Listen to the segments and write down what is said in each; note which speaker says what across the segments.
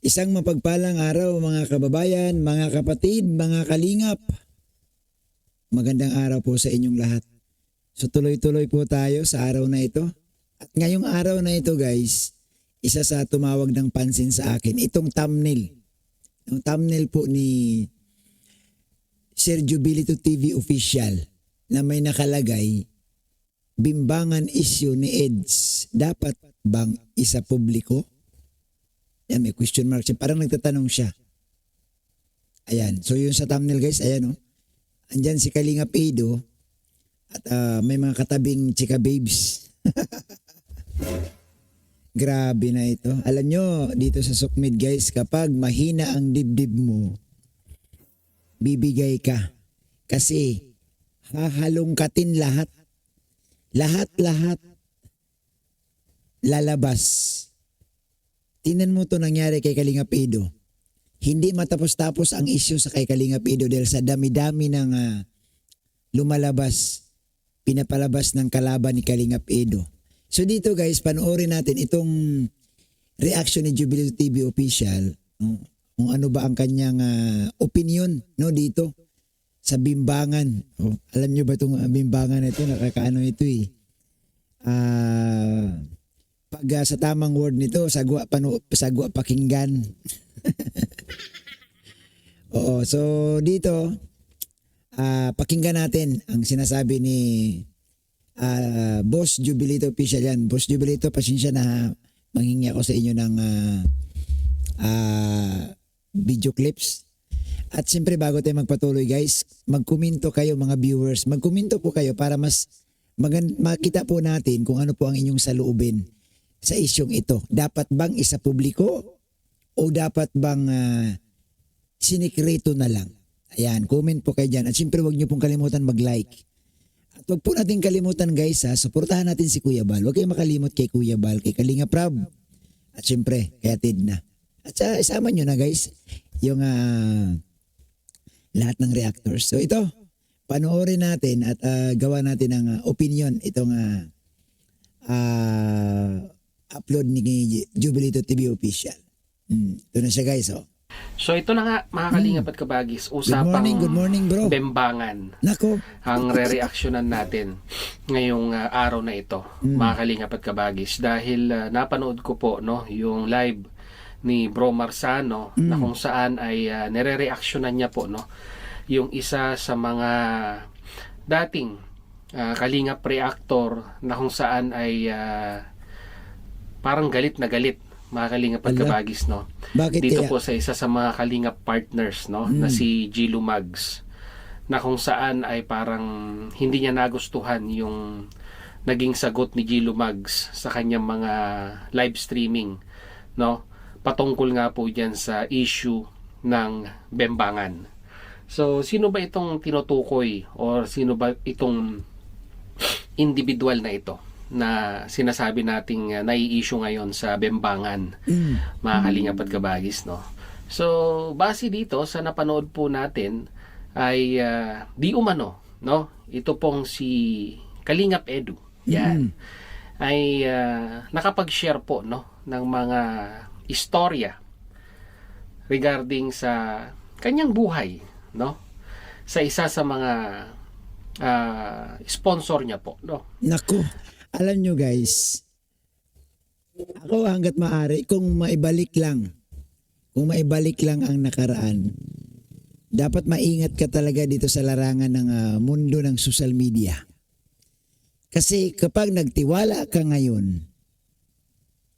Speaker 1: Isang mapagpalang araw mga kababayan, mga kapatid, mga kalingap. Magandang araw po sa inyong lahat. So tuloy-tuloy po tayo sa araw na ito. At ngayong araw na ito guys, isa sa tumawag ng pansin sa akin, itong thumbnail. Yung thumbnail po ni Sir Jubilito TV Official na may nakalagay, bimbangan issue ni EDS, dapat bang isa publiko? Yan, may question mark siya. Parang nagtatanong siya. Ayan. So yun sa thumbnail guys. Ayan o. Andyan si Kalinga Paido. At may mga katabing chika babes. Grabe na ito. Alam nyo, dito sa Sukmid guys, kapag mahina ang dibdib mo, bibigay ka. Kasi hahalongkatin lahat. Lahat-lahat lalabas. Tingnan mo to nangyari kay Kalinga Paido. Hindi matapos-tapos ang issue sa kay Kalinga Paido dahil sa dami-dami ng lumalabas, pinapalabas ng kalaban ni Kalinga Paido. So dito guys, panoorin natin itong reaction ni Jubilito TV Official, no? Kung ano ba ang kanyang opinion no dito sa bimbangan. Oh, alam nyo ba itong bimbangan ito? Nakakaano ito eh. Pag sa tamang word nito, sagwa pakinggan. Oo, so dito, pakinggan natin ang sinasabi ni Boss Jubilito Official yan. Boss Jubilito, pasensya na manghingi ako sa inyo ng video clips. At siyempre bago tayo magpatuloy guys, magkomento kayo mga viewers. Magkomento po kayo para mas makita po natin kung ano po ang inyong saloobin sa isyong ito. Dapat bang isa publiko o dapat bang sinikreto na lang? Ayan, comment po kayo dyan. At siyempre huwag niyo pong kalimutan mag-like. At huwag po natin kalimutan guys suportahan natin si Kuya Bal. Huwag kayong makalimot kay Kuya Bal, kay Kalinga Prab. At siyempre, kay Atid na. At isama nyo na guys yung lahat ng reactors. So ito, panoorin natin at gawa natin ng opinion itong upload ni Jubilito TV Official. Ito na siya guys. Oh.
Speaker 2: So ito na nga mga kalingap at kabagis, usapang
Speaker 1: Good morning bro.
Speaker 2: bembangan
Speaker 1: Nako.
Speaker 2: ang re-reactionan natin ngayong araw na ito, mga kalingap at kabagis, dahil napanood ko po no yung live ni Bro Marsano na kung saan ay nire-reactionan niya po no yung isa sa mga dating kalingap reactor na kung saan ay parang galit na galit, mga kalingap at kabagis no.
Speaker 1: Bakit
Speaker 2: Dito
Speaker 1: kaya?
Speaker 2: po sa isa sa mga kalingap partners no na si Gilo Mags, na kung saan ay parang hindi niya nagustuhan yung naging sagot ni Gilo Mags sa kanyang mga live streaming no, patungkol nga po diyan sa issue ng bembangan. So sino ba itong tinutukoy or sino ba itong individual na ito na sinasabi nating nai-issue ngayon sa bembangan, mga kalingap at kabagis no. So base dito sa napanood po natin ay di umano no, ito pong si Kalingap Edu yan ay nakapag-share po no ng mga istorya regarding sa kanyang buhay no sa isa sa mga sponsor niya po no.
Speaker 1: Nako. Alam nyo guys, ako hanggat maaari, kung maibalik lang ang nakaraan, dapat maingat ka talaga dito sa larangan ng mundo ng social media. Kasi kapag nagtiwala ka ngayon,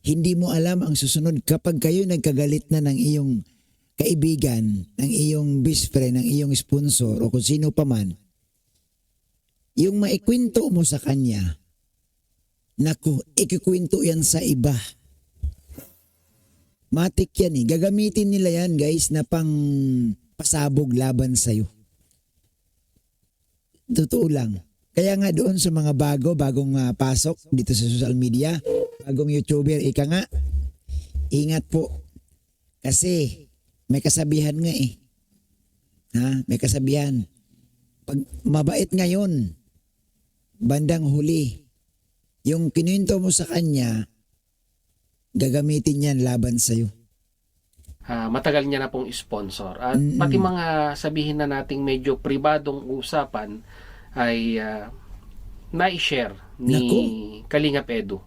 Speaker 1: hindi mo alam ang susunod kapag kayo nagkagalit na ng iyong kaibigan, ng iyong best friend, ng iyong sponsor o kung sino pa man, yung maikwento mo sa kanya, naku, ikikwento yan sa iba. Matik yan eh. Gagamitin nila yan guys na pang pasabog laban sa'yo. Totoo lang. Kaya nga doon sa mga bagong pasok dito sa social media, bagong YouTuber, ika nga, ingat po. Kasi may kasabihan nga eh. May kasabihan. Pag mabait ngayon, bandang huli, yung kinuwento mo sa kanya, gagamitin yan laban sa'yo.
Speaker 2: matagal niya na pong sponsor. At
Speaker 1: Mm-mm.
Speaker 2: pati mga sabihin na nating medyo pribadong usapan ay na-share ni
Speaker 1: Nako.
Speaker 2: Kalingap Edu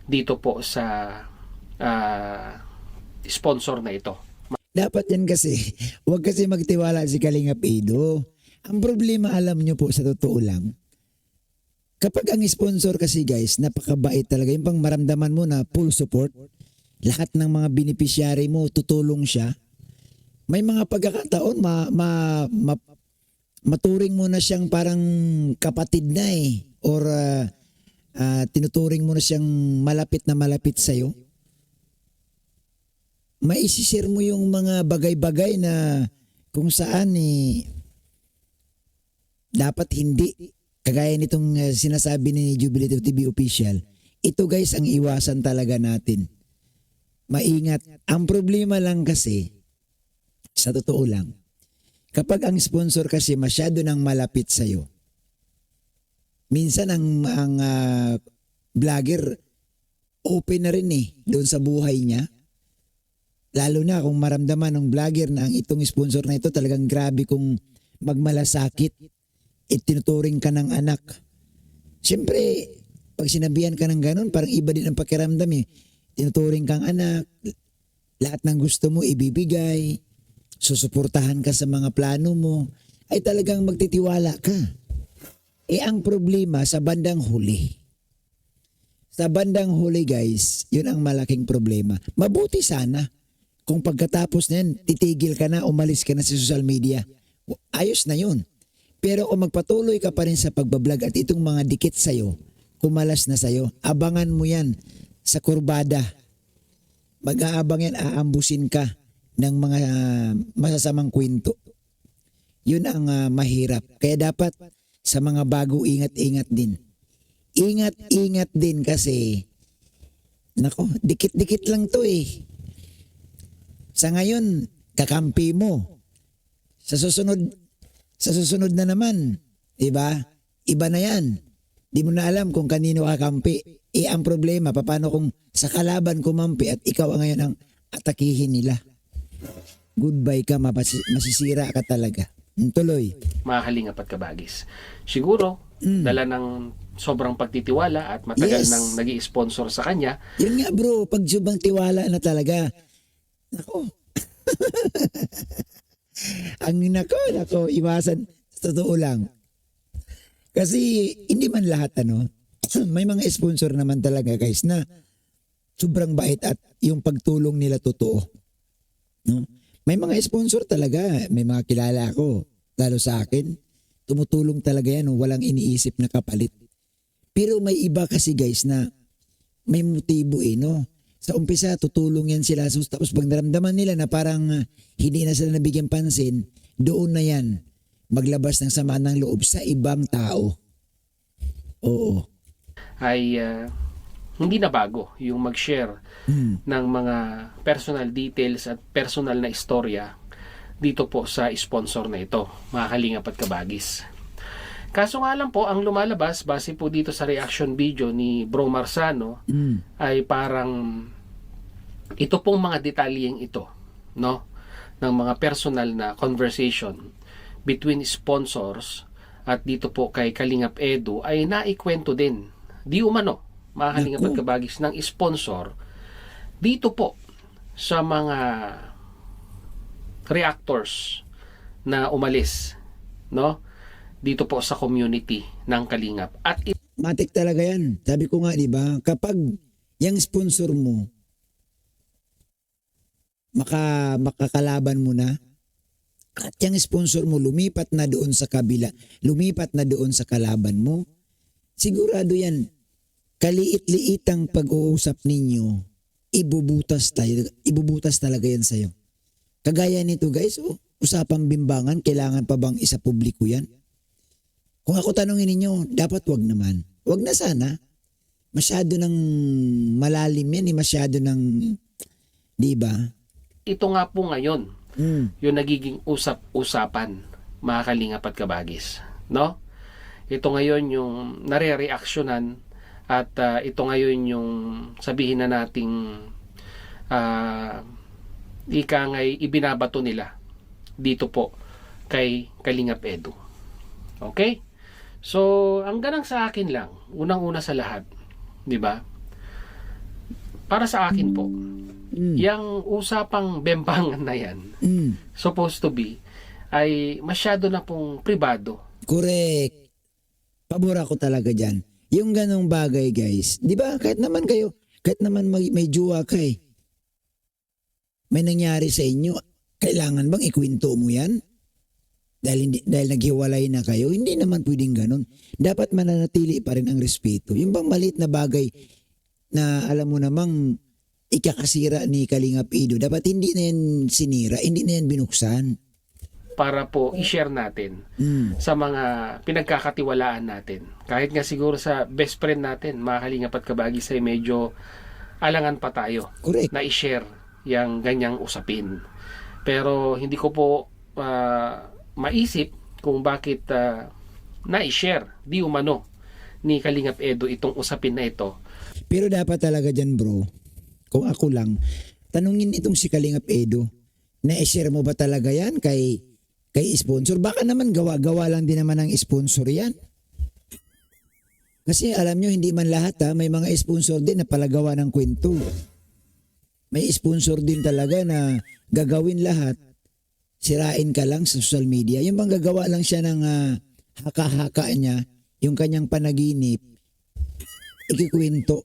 Speaker 2: dito po sa sponsor na ito.
Speaker 1: Dapat yan kasi, huwag kasi magtiwala si Kalingap Edo. Ang problema, alam nyo po, sa totoo lang, kapag ang sponsor kasi guys, napakabait talaga. Yung pang maramdaman mo na full support, lahat ng mga beneficiary mo, tutulong siya. May mga pagkakataon, maturing mo na siyang parang kapatid na eh. Or tinuturing mo na siyang malapit na malapit sa'yo. Maisishare mo yung mga bagay-bagay na kung saan dapat hindi. Kagaya nitong sinasabi ni Jubilative TV Official, ito guys ang iwasan talaga natin. Maingat. Ang problema lang kasi, sa totoo lang, kapag ang sponsor kasi masyado nang malapit sa'yo, minsan ang vlogger open na rin doon sa buhay niya. Lalo na kung maramdaman ng vlogger na ang itong sponsor na ito talagang grabe kung magmalasakit, tinuturing ka ng anak. Siyempre, pag sinabihan ka ng ganun, parang iba din ang pakiramdam eh. Tinuturing kang anak, lahat ng gusto mo ibibigay, susuportahan ka sa mga plano mo, ay talagang magtitiwala ka. Ang problema sa bandang huli. Sa bandang huli guys, yun ang malaking problema. Mabuti sana kung pagkatapos na yan, titigil ka na, umalis ka na sa social media. Ayos na yun. Pero kung magpatuloy ka pa rin sa pagbablog at itong mga dikit sa'yo, kumalas na sa'yo, abangan mo yan sa kurbada. Mag-aabang yan, aambusin ka ng mga masasamang kwento. Yun ang mahirap. Kaya dapat sa mga bago, ingat-ingat din. Ingat-ingat din kasi, nako, dikit-dikit lang to eh. Sa ngayon, kakampi mo. Sa susunod na naman, diba? Iba na yan. Di mo na alam kung kanino kakampi. Ang problema, paano kung sa kalaban kumampi at ikaw ang ngayon ang atakihin nila? Goodbye ka, masisira ka talaga. Tuloy.
Speaker 2: Mga kalingap at kabagis. Siguro, dala ng sobrang pagtitiwala at matagal
Speaker 1: Yes.
Speaker 2: nang nag-i-sponsor sa kanya,
Speaker 1: Yun nga bro, pag subang tiwala na talaga. Nako. Nako, iwasan. Sa totoo lang. Kasi hindi man lahat may mga sponsor naman talaga guys na sobrang bait at yung pagtulong nila totoo. No? May mga sponsor talaga, may mga kilala ako, lalo sa akin, tumutulong talaga yan, walang iniisip na kapalit. Pero may iba kasi guys na may motibo no? Sa umpisa, tutulong yan sila. So, tapos pag naramdaman nila na parang hindi na sila nabigyan pansin, doon na yan maglabas ng sama ng loob sa ibang tao. Oo.
Speaker 2: ay hindi na bago yung mag-share ng mga personal details at personal na istorya dito po sa sponsor na ito, mga kalingap at kabagis. Kaso nga lang po, ang lumalabas base po dito sa reaction video ni Bro Marsano ay parang ito pong mga detalyeng ito, no, ng mga personal na conversation between sponsors at dito po kay Kalingap Edu ay naikwento din di umano, mga kalingap at kabagis, ng sponsor dito po sa mga reactors na umalis, no, dito po sa community ng Kalingap. At
Speaker 1: Matik talaga yan. Sabi ko nga, di ba, kapag yung sponsor mo, makakalaban mo na, at yung sponsor mo lumipat na doon sa kabila, lumipat na doon sa kalaban mo, sigurado yan, kaliit-liitang pag-uusap ninyo, ibubutas talaga yan sa'yo. Kagaya nito guys, usapang bimbangan, kailangan pa bang isa publiko yan? Kung ako tanongin ninyo, dapat wag naman. Wag na sana. Masyado ng malalim yan, masyado ng, di ba?
Speaker 2: ito nga po ngayon, yung nagiging usap-usapan, mga kalingap at kabagis, no? Ito ngayon yung nare-reaksyonan at ito ngayon yung sabihin na nating ika nga'y ibinabato nila dito po kay Kalingap Edu. Okay? So, ang ganang sa akin lang, unang-una sa lahat, di ba? Para sa akin po, yung usapang bembangan na yan, supposed to be, ay masyado na pong pribado.
Speaker 1: Correct. Pabor ako talaga dyan. Yung ganong bagay, guys. Di ba? Kahit naman kayo, kahit naman may jowa ka eh. May nangyari sa inyo, kailangan bang ikwento mo yan? Dahil naghiwalay na kayo, hindi naman pwedeng ganon. Dapat mananatili pa rin ang respeto. Yung bang maliit na bagay na alam mo namang ikakasira ni Kalingap Edu, dapat hindi na yan sinira, hindi na yan binuksan.
Speaker 2: Para po i-share natin sa mga pinagkakatiwalaan natin. Kahit nga siguro sa best friend natin, mga Kalingap at Kabagis, ay medyo alangan pa tayo.
Speaker 1: Correct.
Speaker 2: Na i-share yung ganyang usapin. Pero hindi ko po maisip kung bakit na-i-share di umano ni Kalingap Edu itong usapin na ito.
Speaker 1: Pero dapat talaga dyan, bro, kung ako lang, tanungin itong si Kalingap Edu, na-share mo ba talaga yan kay sponsor? Baka naman gawa-gawa lang din naman ng sponsor yan. Kasi alam nyo, hindi man lahat may mga sponsor din na palagawa ng kwento. May sponsor din talaga na gagawin lahat, sirain ka lang sa social media. Yung bang gagawa lang siya ng haka-haka niya, yung kanyang panaginip, ikikwento.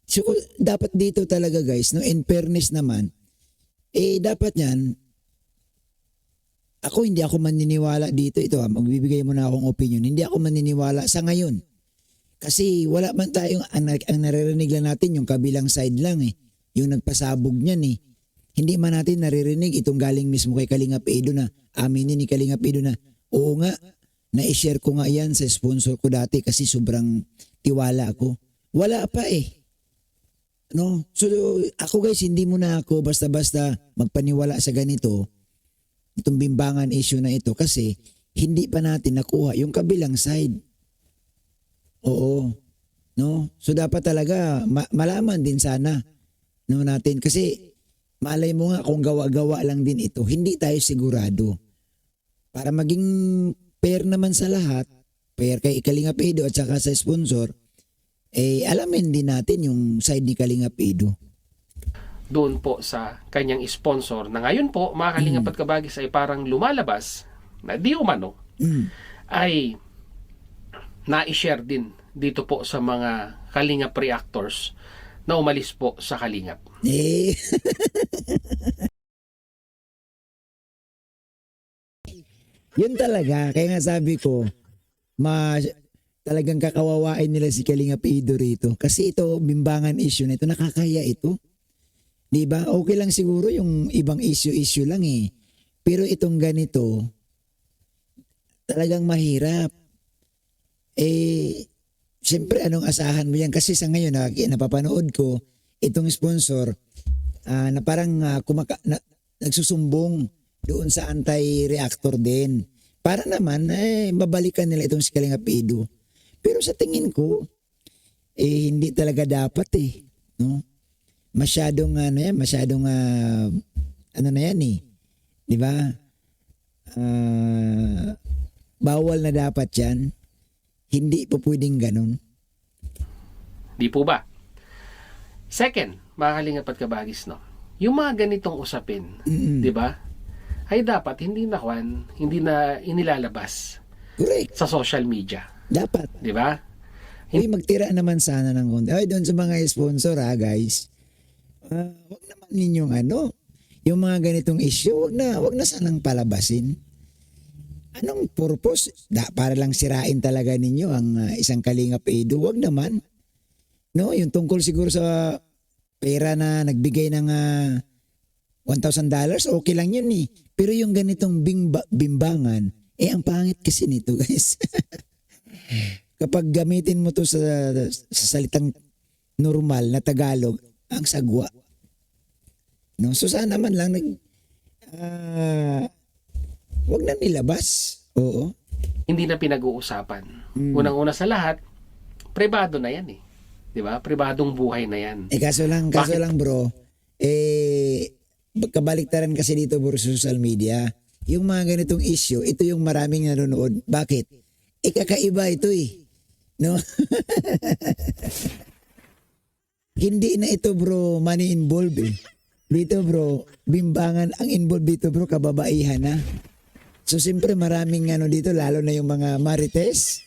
Speaker 1: So, dapat dito talaga guys, no, in fairness naman, dapat yan, hindi ako maniniwala dito. Ito magbibigay mo na akong opinion. Hindi ako maniniwala sa ngayon. Kasi wala man tayong, ang naririnig lang natin yung kabilang side lang eh. Yung nagpasabog niyan eh. Hindi man natin naririnig itong galing mismo kay Kalingap Edu na aminin ni Kalingap Edu na oo nga, na-share ko nga yan sa sponsor ko dati kasi sobrang tiwala ako. Wala pa eh. No? So ako guys, hindi mo na ako basta-basta magpaniwala sa ganito, itong bimbangan issue na ito, kasi hindi pa natin nakuha yung kabilang side. Oo. No? So dapat talaga malaman din sana no natin, kasi malay mo nga kung gawa-gawa lang din ito, hindi tayo sigurado. Para maging fair naman sa lahat, fair kay Kalingap Edu at saka sa sponsor, alamin din natin yung side ni Kalingap Edu.
Speaker 2: Doon po sa kanyang sponsor na ngayon po, mga Kalingap at Kabagis, ay parang lumalabas na di umano ay na-share din dito po sa mga Kalingap reactors na umalis po sa Kalingap.
Speaker 1: Yun talaga, kaya nga sabi ko, talagang kakawawain nila si Kalingap Edu rito. Kasi ito, bimbangan issue na ito, nakakaya ito. Diba? Okay lang siguro yung ibang issue lang eh. Pero itong ganito, talagang mahirap. Siyempre anong asahan mo yan? Kasi sa ngayon, napapanood ko, itong sponsor, na parang nagsusumbong doon sa anti-reactor din. Para naman, mabalikan nila itong si Kalingap Edu. Pero sa tingin ko, hindi talaga dapat eh. No? Masyadong ano na yan eh. Di ba? Bawal na dapat yan. Hindi po pwedeng ganun.
Speaker 2: Di po ba? Second, mga Kalingap at Kabagis, no? Yung mga ganitong usapin, di ba? Ay dapat hindi na inilalabas.
Speaker 1: Correct.
Speaker 2: Sa social media.
Speaker 1: Dapat.
Speaker 2: Di ba?
Speaker 1: Uy, magtira naman sana ng konti. Ay, doon sa mga sponsor guys. Wag naman ninyong yung mga ganitong issue, wag na sanang palabasin. Anong purpose? Para lang sirain talaga ninyo ang isang Kalingap Edu? Wag naman. No, yung tungkol siguro sa pera na nagbigay ng $1,000, okay lang yun eh. Pero yung ganitong bimbangan, ang pangit kasi nito guys. Kapag gamitin mo to sa salitang normal na Tagalog, ang sagwa. No, so sana man lang wag na nilabas. Oo.
Speaker 2: Hindi na pinag-uusapan. Unang-una sa lahat, pribado na yan eh. 'Di ba? Pribadong buhay na yan.
Speaker 1: Kaso lang bro, kabaliktaran kasi dito bro sa social media. Yung mga ganitong issue, ito yung maraming nanonood. Bakit? Kakaiba ito eh. No? Hindi na ito bro money involved eh. Dito bro, bimbangan ang involved dito bro, kababaihan na. So siyempre maraming dito, lalo na yung mga marites.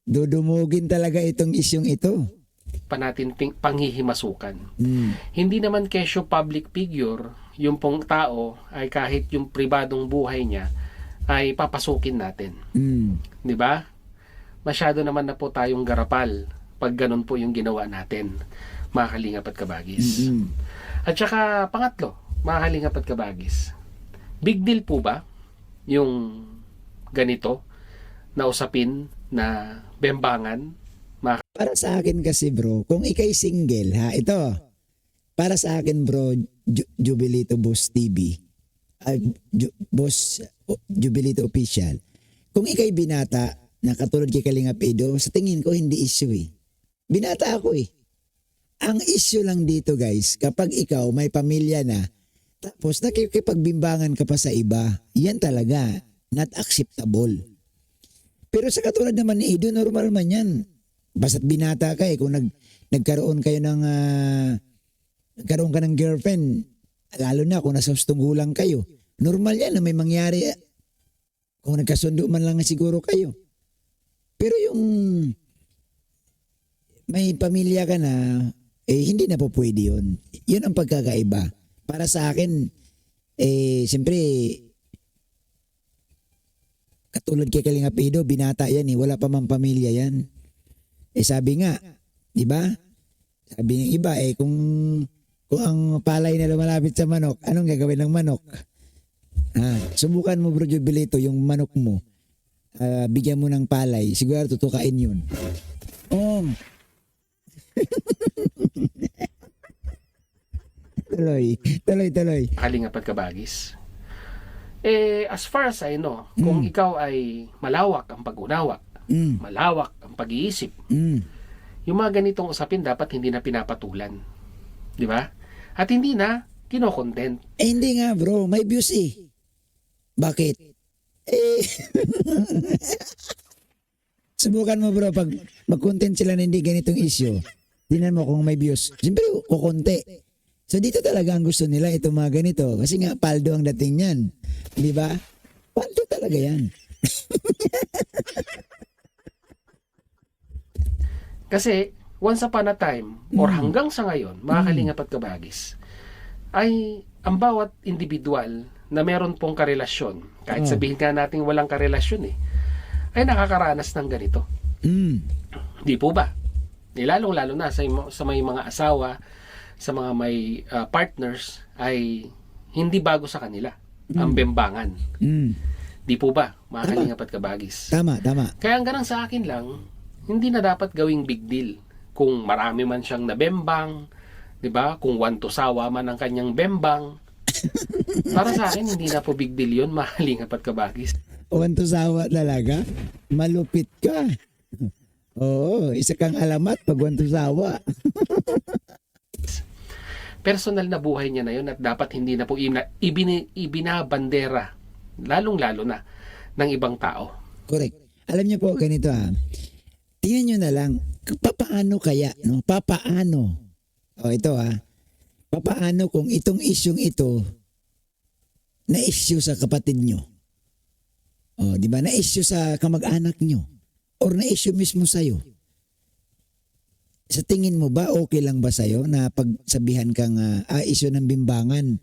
Speaker 1: Dudumugin talaga itong isyong ito.
Speaker 2: Pa natin panghihimasukan.
Speaker 1: Mm.
Speaker 2: Hindi naman kesyo public figure, yung pong tao ay kahit yung pribadong buhay niya ay papasukin natin.
Speaker 1: Mm.
Speaker 2: 'Di ba? Masyado naman na po tayong garapal pag ganun po yung ginawa natin, mga kalingap at kabagis.
Speaker 1: Mm-mm.
Speaker 2: At saka pangatlo, mga kalingap at kabagis, big deal po ba yung ganito na usapin na bembangan?
Speaker 1: Para sa akin kasi bro, kung ikay single ha, ito, para sa akin bro, Jubilito Boss TV, Jubilito Official, kung ikay binata, na katulad kay Kalingap Edo, sa tingin ko hindi issue eh. Binata ako eh. Ang issue lang dito guys, kapag ikaw may pamilya na, tapos nakikipagbimbangan ka pa sa iba, yan talaga, not acceptable. Pero sa katulad naman ni Edo, normal man yan. Basta't binata ka eh, kung nagkaroon kayo ng nagkaroon ka ng girlfriend, lalo na kung nasa hustong gulang kayo, normal yan na may mangyari kung nagkasundo man lang siguro kayo. Pero yung may pamilya ka na, hindi na po pwede yun. Yun ang pagkakaiba. Para sa akin, siyempre, katulad kay Kalingap Edo, binata yan eh, wala pa mang pamilya yan. Sabi nga, di ba? Sabi ng iba kung ang palay na lumalapit sa manok, anong gagawin ng manok? Subukan mo bro Jubilito yung manok mo. Bigyan mo ng palay, siguro tutukain yun. Oh. Tuloy.
Speaker 2: Kalingap at kabagis. As far as I know, kung ikaw ay malawak ang pag-unawa, malawak ang pag-iisip, yung mga ganitong usapin dapat hindi na pinapatulan. Di ba? At hindi na kino-content.
Speaker 1: Hindi nga bro, may views eh. Bakit? Subukan mo bro, pag mag-content sila na hindi ganitong issue, tingnan mo kung may views. Siyempre, kukunti. So dito talaga ang gusto nila itong mga ganito. Kasi nga, paldo ang dating yan. Di ba? Paldo talaga yan.
Speaker 2: Kasi, once upon a time, or hanggang sa ngayon, mga kalingap at kabagis, ay ang bawat individual na meron pong karelasyon, kahit sabihin nga natin walang karelasyon ay nakakaranas ng ganito. Di po ba? Lalong-lalo na sa may mga asawa, sa mga may partners, ay hindi bago sa kanila ang bembangan. Di po ba, mga kalingap at kabagis?
Speaker 1: Tama.
Speaker 2: Kaya ang ganang sa akin lang, hindi na dapat gawing big deal. Kung marami man siyang nabembang, 'di ba? Kung wanto sawa man ang kanyang bembang. Para sa akin hindi na po big deal 'yon, mahalingap at kabagis.
Speaker 1: Wanto sawa talaga? Malupit ka. Oo, isa kang alamat pag wanto sawa.
Speaker 2: Personal na buhay niya na 'yon at dapat hindi na po ibinabandera, lalong-lalo na ng ibang tao.
Speaker 1: Correct. Alam niyo po ganito tingnan nyo na lang, papaano kaya, no? Papaano? Ito papaano kung itong isyong ito na issue sa kapatid nyo? Di ba? Na issue sa kamag-anak nyo? Or na issue mismo sa'yo? Sa tingin mo ba, okay lang ba sa'yo na pagsabihan kang issue ng bimbangan,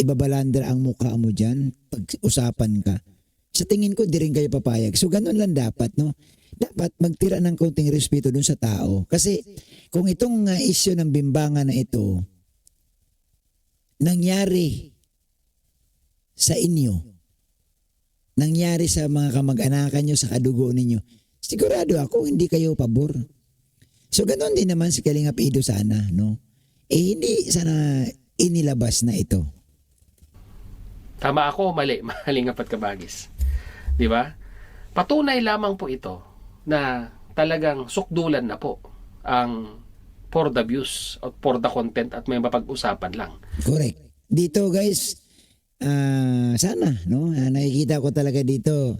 Speaker 1: ibabalander ang mukha mo dyan, pag-usapan ka? Sa tingin ko, di rin kayo papayag. So, ganun lang dapat, no? Dapat magtira ng konting respeto dun sa tao. Kasi kung itong issue ng bimbangan na ito nangyari sa inyo, nangyari sa mga kamag-anakan nyo, sa kadugo ninyo, sigurado ako hindi kayo pabor. So ganoon din naman si Kalingap Edo sana, no? Hindi sana inilabas na ito.
Speaker 2: Tama ako o mali, mahalingap at kabagis? Di ba? Patunay lamang po ito na talagang sukdulan na po ang for the views at for the content at may mapag-usapan lang.
Speaker 1: Correct. Dito guys, sana, no? Nakikita ko talaga dito,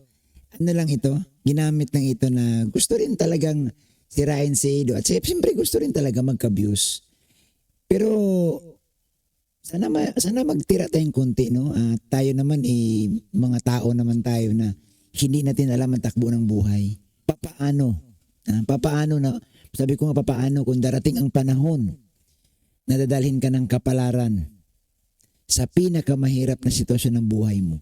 Speaker 1: ano lang ito, ginamit lang ito na gusto rin talagang sirain si Edo. At siyempre gusto rin talaga magka-views. Pero sana magtira tayong konti, no? Tayo naman, mga tao naman tayo na hindi natin alam ang takbo ng buhay. Papaano na, sabi ko nga papaano kung darating ang panahon na dadalhin ka ng kapalaran sa pinakamahirap na sitwasyon ng buhay mo.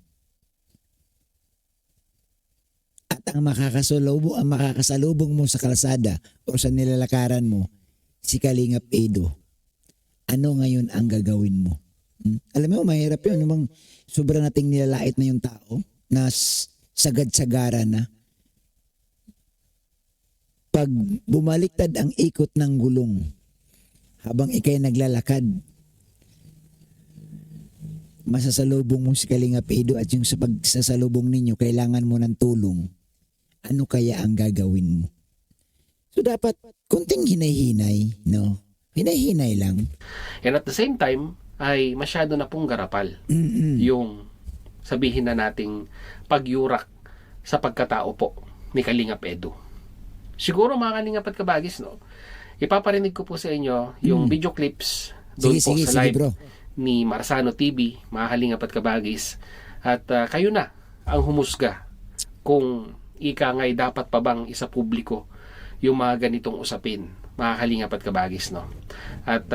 Speaker 1: At ang makakasalubong mo sa kalsada o sa nilalakaran mo, si Kalingap Edo. Ano ngayon ang gagawin mo? Alam mo, mahirap yun. Namang sobrang nating nilalait na yung tao na sagad-sagara na. Pag bumaliktad ang ikot ng gulong habang ikay naglalakad, masasalubong mo si Kalingap Edo at yung sa pagsasalubong ninyo, kailangan mo ng tulong. Ano kaya ang gagawin mo? So dapat konting hinay-hinay, no? Hinay-hinay lang.
Speaker 2: And at the same time, ay masyado na pong garapal yung sabihin na nating pagyurak sa pagkatao po ni Kalingap Edo. Siguro mga Kalingap at Kabagis, no? Ipaparinig ko po sa inyo yung video clips doon po sa live
Speaker 1: bro.
Speaker 2: ni Marsano TV, mga Kalingap at Kabagis. At kayo na ang humusga kung ika nga'y dapat pa bang isa publiko yung mga ganitong usapin, mga Kalingap at Kabagis, no? At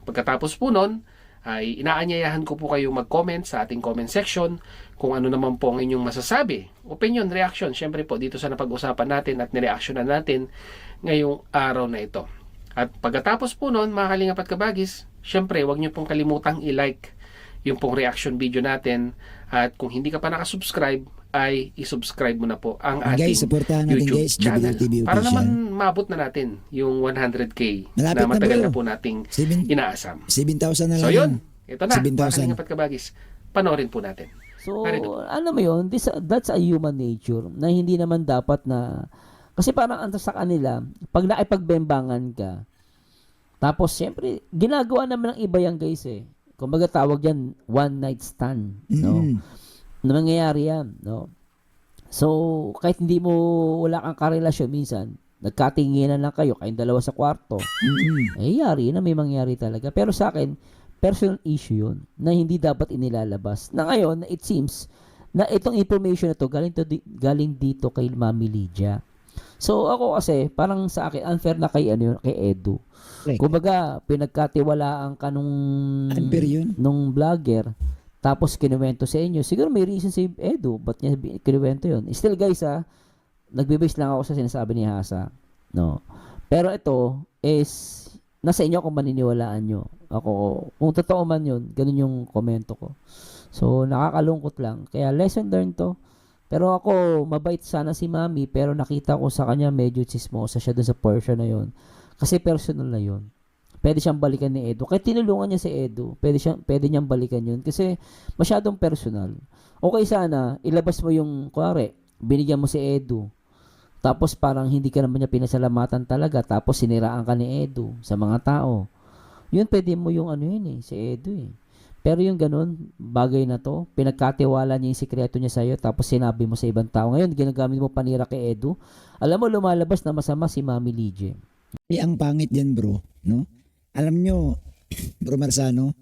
Speaker 2: pagkatapos po nun, ay inaanyayahan ko po kayong mag-comment sa ating comment section kung ano naman po ang inyong masasabi, opinion, reaction, syempre po dito sa napag-usapan natin at nireaksyonan natin ngayong araw na ito. At pagkatapos po nun, mga Kalingap at Kabagis, syempre huwag nyo pong kalimutang i-like yung pong reaction video natin, at kung hindi ka pa nakasubscribe ay isubscribe mo na po ang ating
Speaker 1: Guys, supportahan natin
Speaker 2: YouTube
Speaker 1: guys,
Speaker 2: channel
Speaker 1: JBL TV
Speaker 2: para
Speaker 1: official.
Speaker 2: naman maabot na natin yung 100k
Speaker 1: Malapit
Speaker 2: na
Speaker 1: na,
Speaker 2: matagal
Speaker 1: bro.
Speaker 2: na po nating
Speaker 1: 7,000
Speaker 2: inaasam.
Speaker 1: na lang.
Speaker 2: So yun, ito na,
Speaker 1: 7,000.
Speaker 2: mga Kalingap at Kabagis, panoorin po natin.
Speaker 3: So,
Speaker 2: Narito.
Speaker 3: alam mo yun, that's a human nature na hindi naman dapat na, kasi parang ang sa kanila, pag nakipagbembangan ka, tapos siyempre, ginagawa naman ng iba yan guys eh. Kumbaga tawag yan, one night stand, no? Na mangyayari yan, no? So, kahit hindi mo, wala kang karelasyon minsan, nagkatinginan lang kayo, kayong dalawa sa kwarto, eh, yari na may mangyari talaga. Pero sa akin, personal issue yun na hindi dapat inilalabas. Na ngayon, it seems na itong information na to galing dito kay Mami Lydia. So ako kasi parang sa akin unfair na kay Edu.
Speaker 1: Correct.
Speaker 3: Kumbaga pinagkatiwalaan ka
Speaker 1: Unfair yun.
Speaker 3: nung vlogger tapos kinuwento sa inyo. Siguro may reason si Edu ba't niya kinuwento yun. Still guys nagbe-base lang ako sa sinasabi ni Hasa. No. Pero ito is nasa inyo kung maniniwalaan nyo. Ako, kung totoo man yun, ganun yung komento ko. So, nakakalungkot lang. Kaya lesson learned to. Pero ako, mabait sana si Mami, pero nakita ko sa kanya medyo chismosa siya dun sa portion na yun. Kasi personal na yun. Pwede siyang balikan ni Edu. Kahit tinulungan niya si Edu, pwede niyang balikan yun. Kasi masyadong personal. Okay sana, ilabas mo yung, kuwari, binigyan mo si Edu. Tapos parang hindi ka naman niya pinasalamatan talaga. Tapos siniraan ka ni Edu sa mga tao. Yun, pwede mo yung si Edu eh. Pero yung ganun, bagay na to, pinagkatiwala niya yung sikreto niya sa'yo, tapos sinabi mo sa ibang tao. Ngayon, ginagamit mo panira kay Edu. Alam mo, lumalabas na masama si Mami Lydia.
Speaker 1: Ang pangit yan bro, no? Alam nyo, bro Marsano,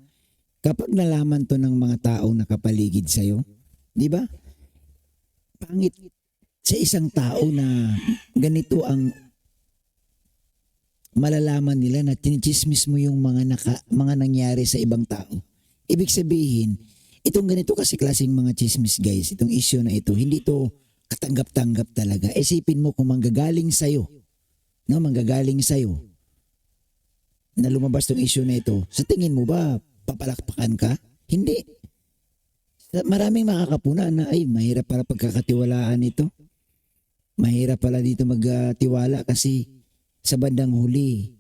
Speaker 1: kapag nalaman to ng mga tao na kapaligid sa'yo, di ba? Pangit sa isang tao na ganito ang malalaman nila na tinichismis mo yung mga nangyari sa ibang tao. Ibig sabihin, itong ganito kasi klaseng mga chismis guys, itong issue na ito, hindi to katanggap-tanggap talaga. Isipin mo kung manggagaling sa'yo, no, manggagaling sa'yo, na lumabas tong issue na ito, sa tingin mo ba, papalakpakan ka? Hindi. Maraming makakapuna na, ay, mahirap para pagkakatiwalaan ito. Mahirap pala dito magtiwala kasi sa bandang huli,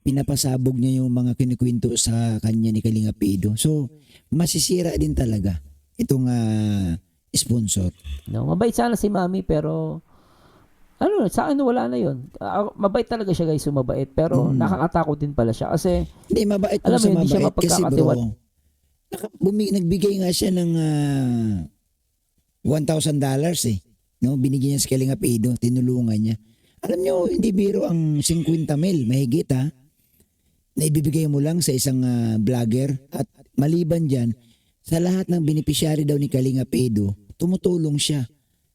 Speaker 1: pinapasabog niya yung mga kinikwento sa kanya ni Kalingap Edo. So, masisira din talaga itong sponsor.
Speaker 3: No, mabait sana si Mami pero Ano, sa akin wala na yun. Mabait talaga siya guys, mabait. Pero nakakatakot din pala siya. Kasi,
Speaker 1: Hindi, mabait po
Speaker 3: alam mo
Speaker 1: sa
Speaker 3: yun, hindi siya
Speaker 1: mabait kasi
Speaker 3: mapagkakatiwala.
Speaker 1: bro, nagbigay nga siya ng $1,000 eh. No, binigyan niya sa Kalingap Edo, tinulungan niya. Alam niyo, hindi biro ang 50,000, mahigit ha. Na ibibigay mo lang sa isang vlogger at maliban diyan, sa lahat ng beneficiary daw ni Kalingap Edo, tumutulong siya.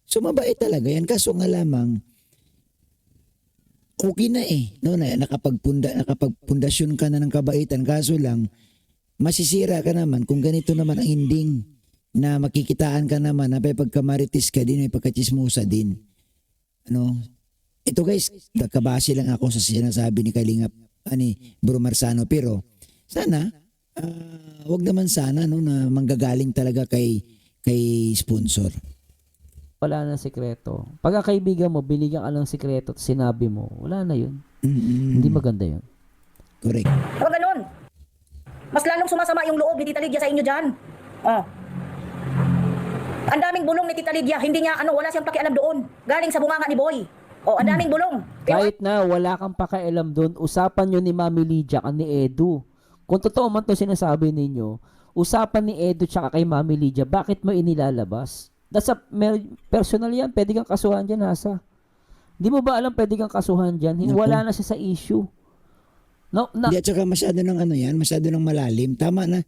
Speaker 1: So mabait talaga yan. Kaso nga lamang, okay na eh. No, nakapagpundasyon ka na ng kabaitan. Kaso lang, masisira ka naman kung ganito naman ang ending na makikitaan ka naman na may pagkamaritis ka din, may pagkachismusa din. Ano? Ito guys, kabase lang ako sa sinasabi ni Kalingap, Bro Marsano. Pero sana, wag naman sana no, na manggagaling talaga kay sponsor.
Speaker 3: Wala na sikreto. Pag ang kaibigan mo, binigyan ka ng sikreto at sinabi mo, wala na yun. Hindi maganda yun.
Speaker 1: Correct.
Speaker 4: Huwag ganun. Mas lalong sumasama yung loob ni Tita Lydia sa inyo dyan. Oh. Ang daming bulong ni Tita Lydia, hindi niya, wala siyang pakialam doon. Galing sa bunganga ni Boy. Oh, ang daming bulong. Pero,
Speaker 3: Kahit na wala kang pakialam doon, usapan nyo ni Mami Lydia ka ni Edu. Kung totoo man to sinasabi ninyo, usapan ni Edu tsaka kay Mami Lydia, bakit mo inilalabas? That's a personal yan, pwede kang kasuhan dyan, Hasa. Di mo ba alam pwede kang kasuhan dyan?
Speaker 1: Naku.
Speaker 3: Wala na siya sa issue. No,
Speaker 1: Hindi, at saka masyado ng masyado ng malalim. Tama na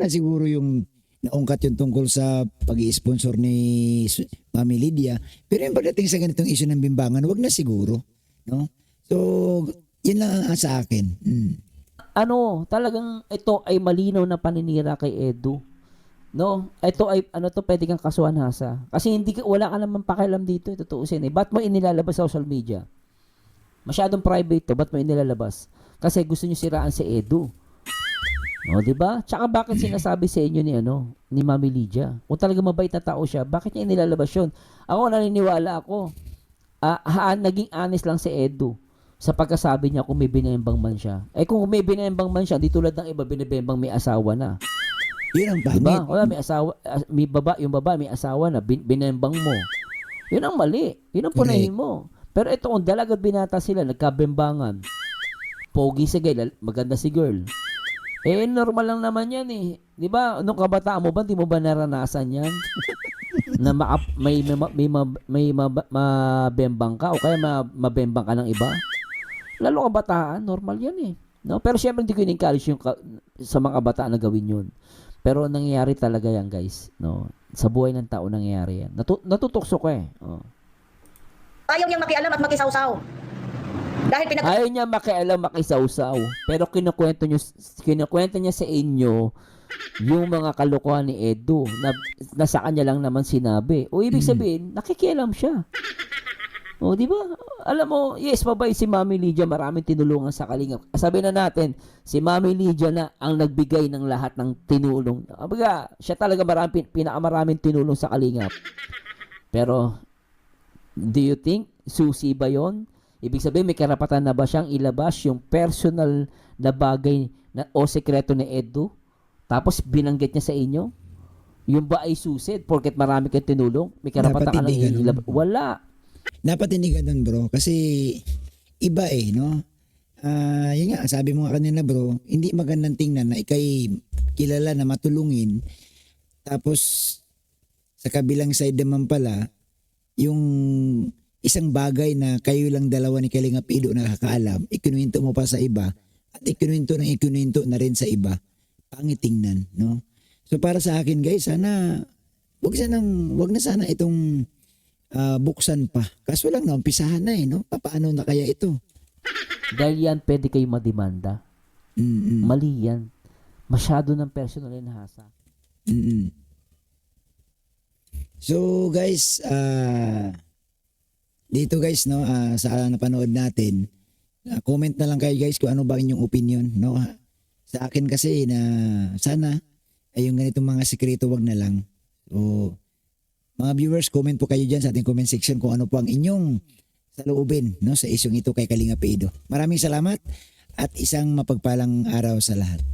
Speaker 1: siguro yung naungkat yung tungkol sa pag-i-sponsor ni Mami Lydia. Pero yung pagdating sa ganitong issue ng bimbangan, wag na siguro. No? So, yun lang ang sa akin.
Speaker 3: Talagang ito ay malinaw na paninira kay Edu. No, ito ay pwede kang kasuhan, Hasa. Kasi wala ka naman pakialam dito, tutuusin eh. Ba't mo inilalabas sa social media? Masyadong private to, ba't mo inilalabas? Kasi gusto niyo siraan si Edu. O, di ba? Tsaka bakit sinasabi sa inyo ni Mami Lydia? Kung talaga mabait na tao siya, bakit niya inilalabas yun? Ako naniniwala ako. Naging honest lang si Edu sa pagkasabi niya kung may binembang man siya. Eh kung may binembang man siya, di tulad ng iba binibembang may asawa na.
Speaker 1: Yun ang pangit.
Speaker 3: Diba? Wala, may asawa, yung baba may asawa na, binembang mo. Yun ang mali. Yun ang punahin mo. Pero ito, kung dalaga binata sila, nagkabembangan. Pogi si girl, maganda si girl. Eh, normal lang naman yan eh. Diba? Nung kabataan mo ba, di mo ba naranasan yan? Na may mabembang ka o kaya mabembang ka ng iba? Lalo kabataan, normal yan eh. No? Pero syempre hindi ko in-encourage sa mga kabataan na gawin yun. Pero nangyayari talaga yan, guys. No? Sa buhay ng tao nangyayari yan. Natutukso ko eh. Oh.
Speaker 4: ayaw niyang makialam at makisawsaw. Dahil
Speaker 3: Ayaw niya makialam, makisawsaw. Pero kinukwento niya sa inyo yung mga kalokohan ni Edu na sa kanya lang naman sinabi. O ibig sabihin, nakikialam siya. O, di ba? Alam mo, yes, mabait si Mami Lydia, maraming tinulungan sa Kalingap. Sabi na natin, si Mami Lydia na ang nagbigay ng lahat ng tinulong. Abaga, siya talaga pinakamaraming tinulong sa Kalingap. Pero, do you think, susi ba yon? Ibig sabihin, may karapatan na ba siyang ilabas yung personal na bagay o sekreto ni Edu? Tapos, binanggit niya sa inyo? Yung ba ay susid? Porket marami kang tinulong? May karapatan ka lang ilabas? Wala.
Speaker 1: Dapat hindi ganun bro kasi iba eh no. Yun nga sabi mo nga kanina bro, hindi magandang tingnan na ikay kilala na matulungin tapos sa kabilang side naman pala yung isang bagay na kayo lang dalawa ni Kalingap Edo nakakaalam, ikinuwento mo pa sa iba at ikinuwento na rin sa iba. Pangit tingnan no. So para sa akin guys, sana wag na sana itong buksan pa. Kaso lang na, umpisahan na eh, no? Paano na kaya ito?
Speaker 3: Dahil yan, pwede kayo madimanda. Mali yan. Masyado ng personal na hasa.
Speaker 1: So guys, dito guys, no, sa napanood natin, comment na lang kayo guys kung ano ba inyong opinion, no? Sa akin kasi na sana ay yung ganitong mga sekreto wag na lang. So, mga viewers, comment po kayo dyan sa ating comment section kung ano po ang inyong saloobin no, sa isyong ito kay Kalingap Edo. Maraming salamat at isang mapagpalang araw sa lahat.